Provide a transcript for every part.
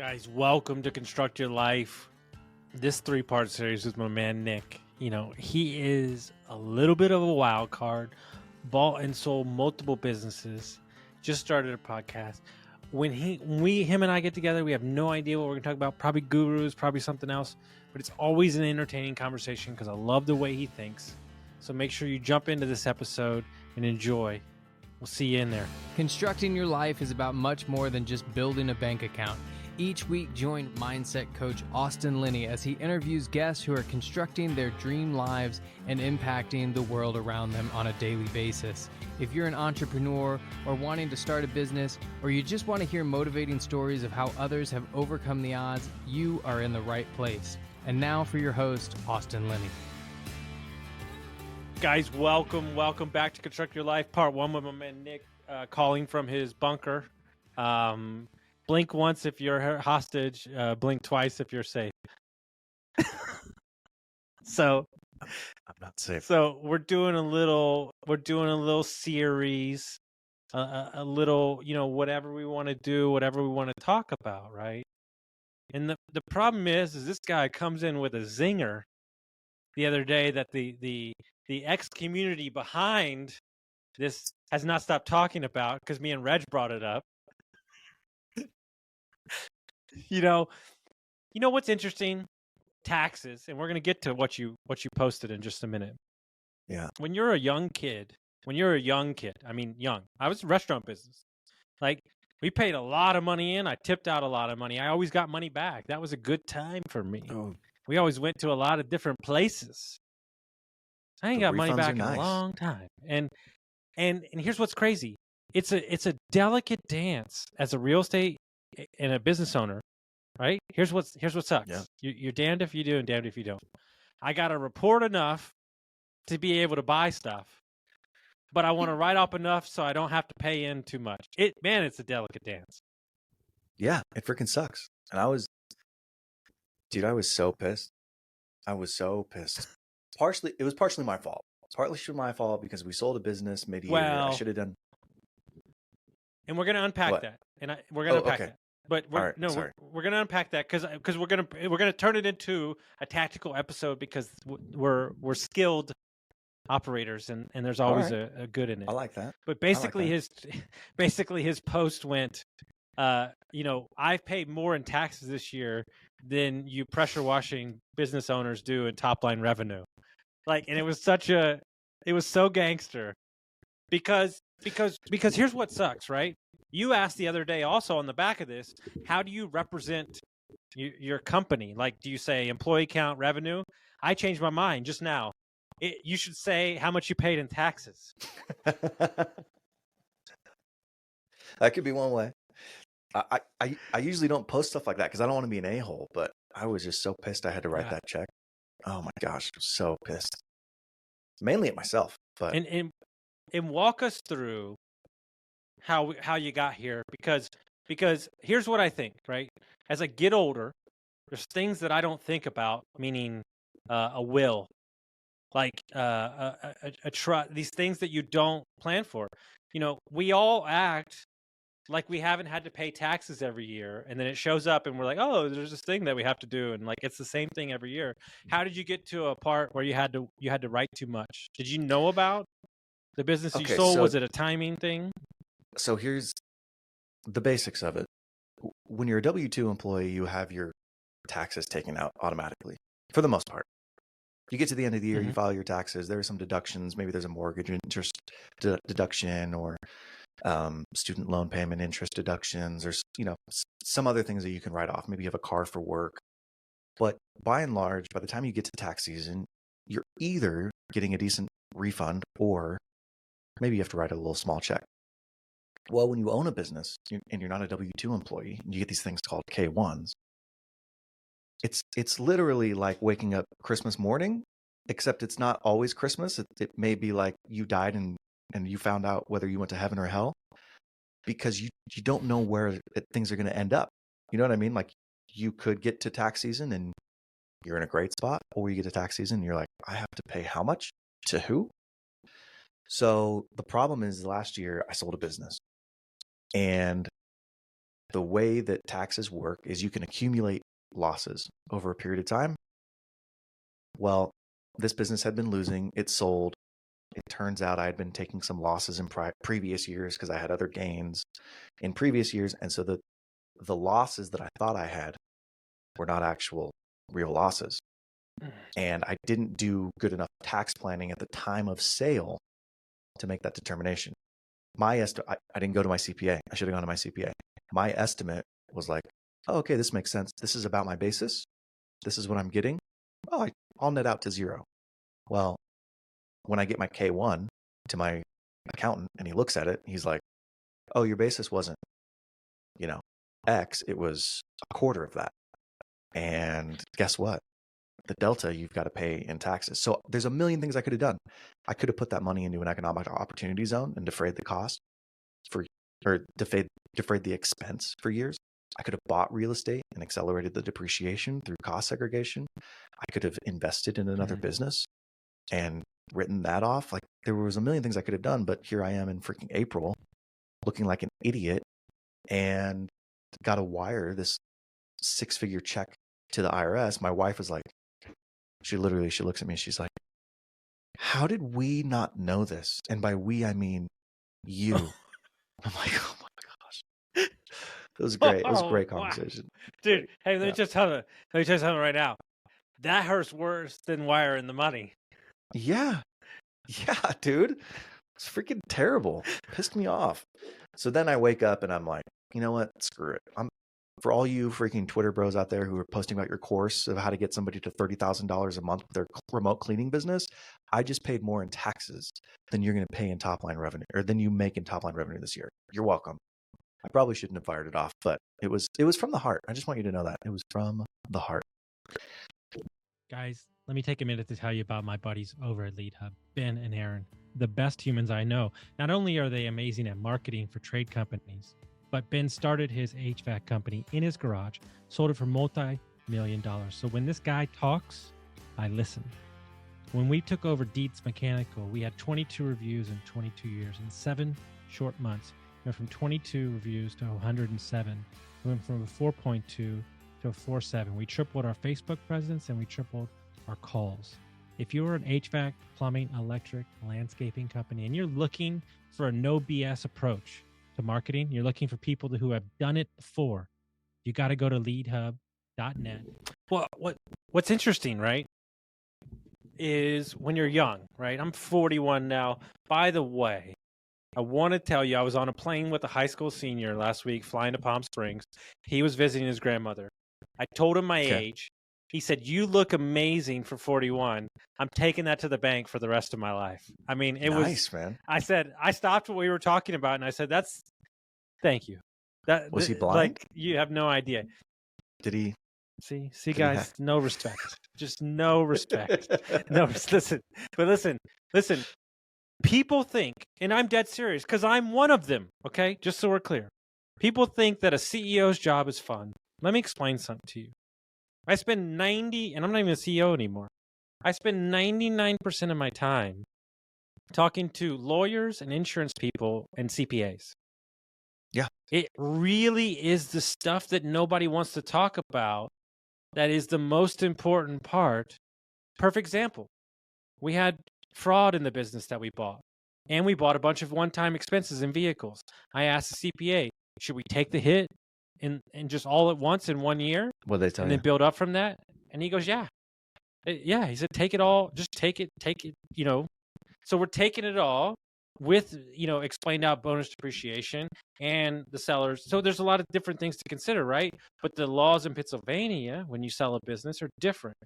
Guys, welcome to Construct Your Life. This three-part series with my man Nick. You know, he is a little bit of a wild card, bought and sold multiple businesses, just started a podcast. When him and I get together, we have no idea what we're going to talk about. Probably gurus, probably something else, but it's always an entertaining conversation because I love the way he thinks. So make sure you jump into this episode and enjoy. We'll see you in there. Constructing your life is about much more than just building a bank account. Each week, join mindset coach Austin Linney as he interviews guests who are constructing their dream lives and impacting the world around them on a daily basis. If you're an entrepreneur or wanting to start a business, or you just want to hear motivating stories of how others have overcome the odds, you are in the right place. And now for your host, Austin Linney. Guys, welcome back to Construct Your Life, part one with my man Nick, calling from his bunker. Blink once if you're hostage, blink twice if you're safe. So I'm not safe. So we're doing a little series, a little, whatever we want to do, whatever we want to talk about, right? And the problem is this guy comes in with a zinger the other day that the X community behind this has not stopped talking about because me and Reg brought it up. You know what's interesting? Taxes, and we're gonna get to what you posted in just a minute. Yeah. When you're a young kid, I mean young. I was in restaurant business. Like we paid a lot of money in. I tipped out a lot of money. I always got money back. That was a good time for me. Oh. We always went to a lot of different places. I ain't got money back in a long time. And here's what's crazy. It's a delicate dance as a real estate and a business owner, right? Here's what sucks. Yeah. You're damned if you do and damned if you don't. I got to report enough to be able to buy stuff, but I want to write off enough so I don't have to pay in too much. It's a delicate dance. Yeah, it freaking sucks. And I was so pissed. It was partially my fault. It's partly my fault because we sold a business mid-year. I should have done. And we're going to unpack that. And we're going to unpack that. But we're going to unpack that because we're going to turn it into a tactical episode because we're skilled operators and there's always a good in it. I like that. But basically his post went, I've paid more in taxes this year than you pressure washing business owners do in top line revenue. And it was so gangster because here's what sucks, right? You asked the other day also on the back of this, how do you represent your company? Like, do you say employee count, revenue? I changed my mind just now. You should say how much you paid in taxes. That could be one way. I usually don't post stuff like that because I don't want to be an a-hole, but I was just so pissed I had to write that check. Oh my gosh, I was so pissed. Mainly at myself, but and walk us through how you got here because here's what I think, right? As I get older, there's things that I don't think about, meaning a will, like a trust, these things that you don't plan for. We all act like we haven't had to pay taxes every year, and then it shows up and we're like, oh, there's this thing that we have to do, and it's the same thing every year. How did you get to a part where you had to write too much? Did you know about the business you sold? Was it a timing thing? So here's the basics of it. When you're a W-2 employee, you have your taxes taken out automatically, for the most part. You get to the end of the year, you file your taxes. There are some deductions. Maybe there's a mortgage interest deduction or student loan payment interest deductions, or some other things that you can write off. Maybe you have a car for work. But by and large, by the time you get to tax season, you're either getting a decent refund or maybe you have to write a little small check. Well, when you own a business and you're not a W-2 employee, you get these things called K-1s. It's literally like waking up Christmas morning, except it's not always Christmas. It may be like you died and you found out whether you went to heaven or hell because you don't know where things are going to end up. You know what I mean? Like you could get to tax season and you're in a great spot, or you get to tax season and you're like, I have to pay how much to who? So the problem is last year I sold a business and the way that taxes work is you can accumulate losses over a period of time. Well, this business had been losing. It sold. It turns out I had been taking some losses in previous years because I had other gains in previous years. And so the losses that I thought I had were not actual real losses. And I didn't do good enough tax planning at the time of sale to make that determination. I didn't go to my CPA. I should have gone to my CPA. My estimate was like, oh, okay, this makes sense. This is about my basis. This is what I'm getting. Oh, I'll net out to zero. Well, when I get my K1 to my accountant and he looks at it, he's like, oh, your basis wasn't, X, it was a quarter of that. And guess what? The delta you've got to pay in taxes. So there's a million things I could have done. I could have put that money into an economic opportunity zone and defrayed the cost defrayed the expense for years. I could have bought real estate and accelerated the depreciation through cost segregation. I could have invested in another business and written that off. Like, there was a million things I could have done, but here I am in freaking April looking like an idiot and got to wire this 6-figure check to the IRS. My wife was like, she looks at me and she's like, how did we not know this? And by we, I mean you. I'm like, oh my gosh. It was great. It was a great conversation. Wow. Dude, hey, let me just tell you something right now. That hurts worse than wiring the money. Yeah. Yeah, dude. It's freaking terrible. Pissed me off. So then I wake up and I'm like, you know what? Screw it. For all you freaking Twitter bros out there who are posting about your course of how to get somebody to $30,000 a month with their remote cleaning business, I just paid more in taxes than you're going to pay in top line revenue, or than you make in top line revenue this year. You're welcome. I probably shouldn't have fired it off, but it was from the heart. I just want you to know that it was from the heart. Guys, let me take a minute to tell you about my buddies over at Lead Hub, Ben and Aaron, the best humans I know. Not only are they amazing at marketing for trade companies, but Ben started his HVAC company in his garage, sold it for multi-million dollars. So when this guy talks, I listen. When we took over Dietz Mechanical, we had 22 reviews in 22 years. In 7 short months, we went from 22 reviews to 107. We went from a 4.2 to a 4.7. We tripled our Facebook presence and we tripled our calls. If you're an HVAC, plumbing, electric, landscaping company, and you're looking for a no BS approach to marketing, you're looking for people who have done it before, you got to go to leadhub.net. Well, what's interesting, right, is when you're young, right? I'm 41 now. By the way, I want to tell you, I was on a plane with a high school senior last week flying to Palm Springs. He was visiting his grandmother. I told him my age. He said, you look amazing for 41. I'm taking that to the bank for the rest of my life. I mean, it was nice, man. I said, I stopped what we were talking about and I said, thank you. Was he blind? Like, you have no idea. Did he? See, guys, no respect. Just no respect. No, listen. People think, and I'm dead serious because I'm one of them, okay? Just so we're clear. People think that a CEO's job is fun. Let me explain something to you. I spend 90, and I'm not even a CEO anymore. I spend 99% of my time talking to lawyers and insurance people and CPAs. Yeah. It really is the stuff that nobody wants to talk about that is the most important part. Perfect example. We had fraud in the business that we bought, and we bought a bunch of one-time expenses in vehicles. I asked the CPA, should we take the hit and just all at once in 1 year? What'd they tell you? And then build up from that? And he goes, yeah. Yeah, he said, take it all, just take it, So we're taking it all with, explained out bonus depreciation and the sellers. So there's a lot of different things to consider, right? But the laws in Pennsylvania, when you sell a business, are different.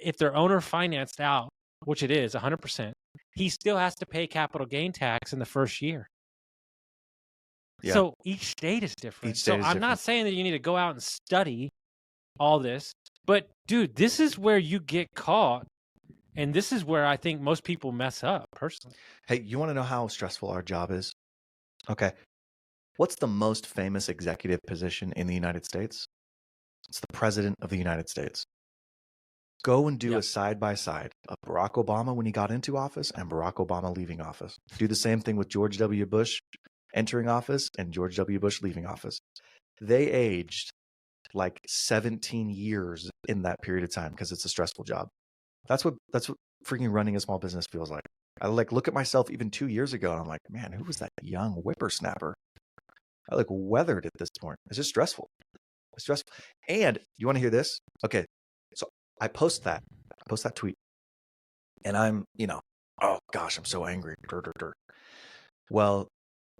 If they're owner financed out, which it is 100%, he still has to pay capital gain tax in the first year. Yeah. So each state is different. I'm not saying that you need to go out and study all this, but dude, this is where you get caught. And this is where I think most people mess up personally. Hey, you want to know how stressful our job is? Okay. What's the most famous executive position in the United States? It's the President of the United States. Go and do a side-by-side of Barack Obama when he got into office and Barack Obama leaving office. Do the same thing with George W. Bush entering office and George W. Bush leaving office. They aged like 17 years in that period of time because it's a stressful job. That's what freaking running a small business feels like. I like look at myself even 2 years ago and I'm like, man, who was that young whippersnapper? I like weathered at this point. It's just stressful. It's stressful. And you want to hear this? Okay. So I post that tweet and I'm, oh gosh, I'm so angry. Well,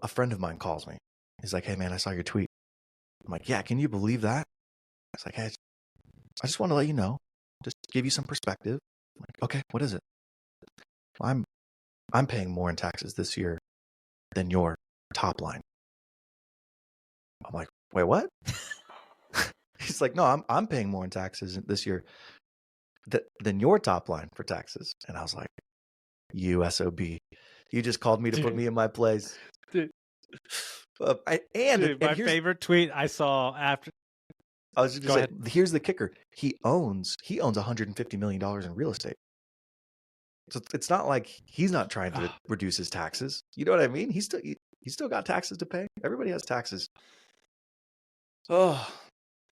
a friend of mine calls me. He's like, hey man, I saw your tweet. I'm like, yeah, can you believe that? It's like, hey, I just want to let you know, just give you some perspective. I'm like, okay, what is it? I'm paying more in taxes this year than your top line. I'm like, wait, what? He's like, no, I'm paying more in taxes this year than your top line for taxes. And I was like, you SOB, you just called me to put me in my place. Dude. My favorite tweet I saw after. I was just going to say, here's the kicker. He owns $150 million in real estate. So it's not like he's not trying to reduce his taxes. You know what I mean? He's still got taxes to pay. Everybody has taxes. Oh,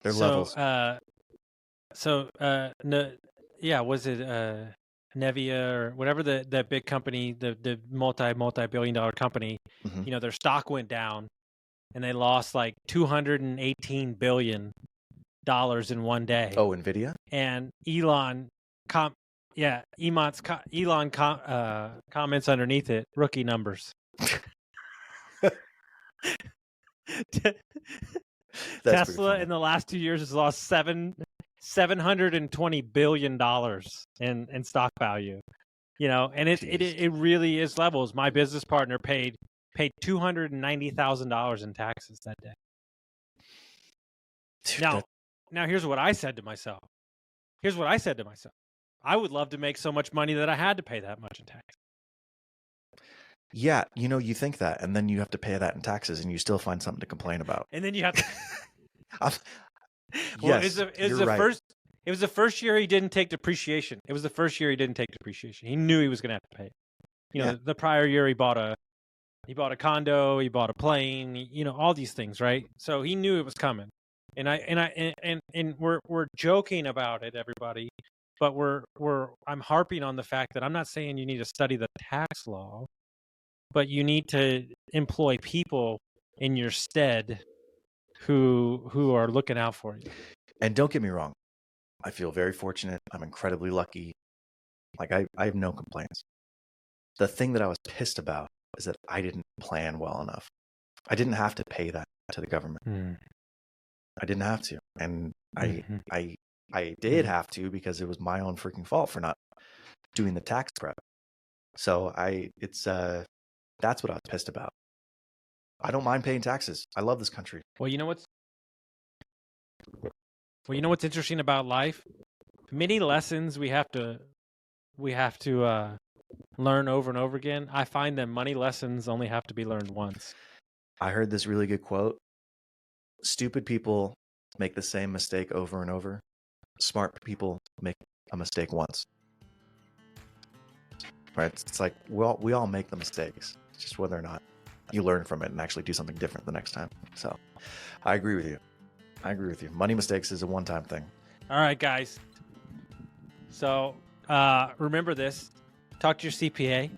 they're levels. Was it Nevia or whatever that big company, the multi-billion-dollar company? Mm-hmm. Their stock went down, and they lost like $218 billion in one day. Oh, Nvidia. And Elon comments underneath it, rookie numbers. Tesla in the last 2 years has lost $720 billion in stock value. And it really is levels. My business partner paid $290,000 in taxes that day. Dude, now here's what I said to myself. I would love to make so much money that I had to pay that much in tax. Yeah, you think that, and then you have to pay that in taxes, and you still find something to complain about. And then you have to. Yes, it was the first year he didn't take depreciation. He knew he was going to have to pay. The prior year he bought a condo, he bought a plane, all these things, right? So he knew it was coming. And we're joking about it, everybody, but I'm harping on the fact that I'm not saying you need to study the tax law, but you need to employ people in your stead who are looking out for you. And don't get me wrong, I feel very fortunate. I'm incredibly lucky. Like I have no complaints. The thing that I was pissed about is that I didn't plan well enough. I didn't have to pay that to the government. I didn't have to, and I did have to because it was my own freaking fault for not doing the tax prep. So that's what I was pissed about. I don't mind paying taxes. I love this country. Well, you know what's interesting about life? Many lessons we have to learn over and over again. I find that money lessons only have to be learned once. I heard this really good quote. Stupid people make the same mistake over and over. Smart people make a mistake once. Right? It's like we all make the mistakes. It's just whether or not you learn from it and actually do something different the next time. So I agree with you. Money mistakes is a one-time thing. All right, guys. So remember this. Talk to your CPA.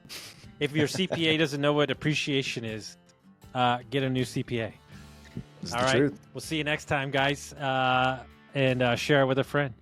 If your CPA doesn't know what appreciation is, get a new CPA. This is the truth. We'll see you next time, guys. And share it with a friend.